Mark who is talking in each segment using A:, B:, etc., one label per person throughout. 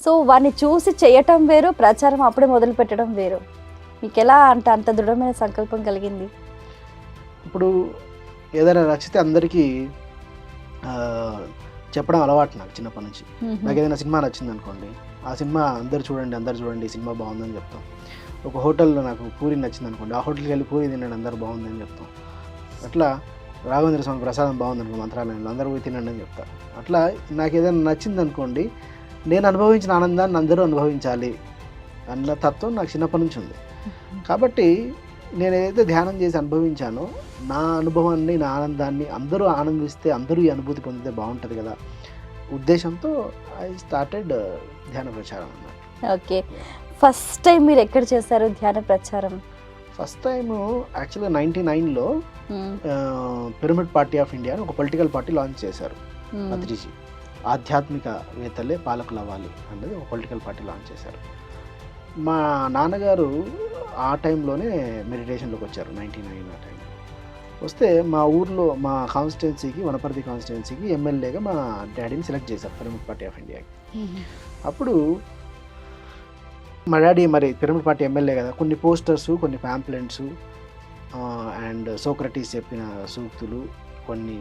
A: So వారిని చూసి చేయటం వేరు, ప్రచారం అప్పుడే మొదలు పెట్టడం వేరు. మీకు ఎలా అంటే అంత దృఢమైన సంకల్పం కలిగింది?
B: ఇప్పుడు ఏదైనా నచ్చితే అందరికీ చెప్పడం అలవాటు నాకు చిన్నప్పటి నుంచి. నాకు ఏదైనా సినిమా నచ్చింది అనుకోండి, ఆ సినిమా అందరు చూడండి సినిమా బాగుందని చెప్తాం. ఒక హోటల్లో నాకు పూరి నచ్చింది అనుకోండి, ఆ హోటల్కి వెళ్ళి పూరి తినండి అందరు బాగుందని చెప్తాం. అట్లా రాఘవేంద్ర స్వామి ప్రసాదం బాగుంది అనుకో మంత్రాలయంలో, అందరూ పోయి తినండి అని చెప్తాను. అట్లా నాకు ఏదైనా నచ్చింది అనుకోండి, నేను అనుభవించిన ఆనందాన్ని అందరూ అనుభవించాలి అన్న తత్వం నాకు చిన్నప్పటి నుంచి ఉంది. కాబట్టి నేను ఏదైతే ధ్యానం చేసి అనుభవించానో నా అనుభవాన్ని, నా ఆనందాన్ని అందరూ ఆనందిస్తే, అందరూ ఈ అనుభూతి పొందితే బాగుంటుంది కదా ఉద్దేశంతో ఐ స్టార్టెడ్ ధ్యాన ప్రచారం అన్నమాట.
A: ఓకే, ఫస్ట్ టైం మీరు ఎక్కడ చేశారు ధ్యాన ప్రచారం?
B: ఫస్ట్ టైం యాక్చువల్గా 99లో పిరమిడ్ పార్టీ ఆఫ్ ఇండియా అని ఒక పొలిటికల్ పార్టీ లాంచ్ చేశారు పత్రిజీ. ఆధ్యాత్మికవేత్తలే పాలకులు అవ్వాలి అనేది ఒక పొలిటికల్ పార్టీ లాంచ్ చేశారు. మా నాన్నగారు ఆ టైంలోనే మెడిటేషన్లోకి వచ్చారు, 99 ఆ టైంలో వస్తే మా ఊర్లో మా కాన్స్టిట్యున్సీకి, వనపర్తి కాన్స్టిట్యున్సీకి ఎమ్మెల్యేగా మా డాడీని సెలెక్ట్ చేశారు పిరమిడ్ పార్టీ ఆఫ్ ఇండియాకి. అప్పుడు మా డాడీ మరి పిరమిడ్ పార్టీ ఎమ్మెల్యే కదా, కొన్ని పోస్టర్స్, కొన్ని ప్యాంప్లెంట్స్ అండ్ సోక్రటీస్ చెప్పిన సూక్తులు కొన్ని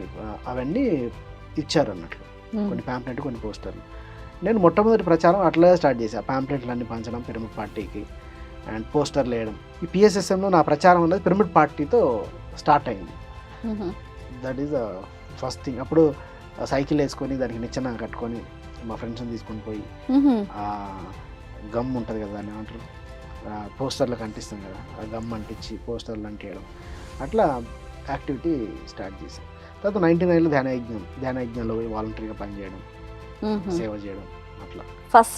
B: అవన్నీ ఇచ్చారు అన్నట్లు. కొన్ని ప్యాంప్లెంట్, కొన్ని పోస్టర్లు. నేను మొట్టమొదటి ప్రచారం అట్లా స్టార్ట్ చేశాను, ప్యాంప్లెట్లు అన్ని పంచడం పిరమిడ్ పార్టీకి అండ్ పోస్టర్లు వేయడం. ఈ పిఎస్ఎస్ఎంలో నా ప్రచారం అనేది పిరమిడ్ పార్టీతో స్టార్ట్ అయింది. That is the first thing. అప్పుడు సైకిల్ వేసుకొని దానికి నిచ్చెన కట్టుకొని మా ఫ్రెండ్స్ని తీసుకొని పోయి గమ్ ఉంటుంది కదా దాన్ని ఏమంటారు, పోస్టర్లకు అంటిస్తాం కదా, ఆ గమ్ అంటించి పోస్టర్లు అంటించడం, అట్లా యాక్టివిటీ స్టార్ట్ చేశాం. తర్వాత 99లో ధ్యాన యజ్ఞంలో పోయి వాలంటరీగా పనిచేయడం, సేవ చేయడం, అట్లా.
A: ఫస్ట్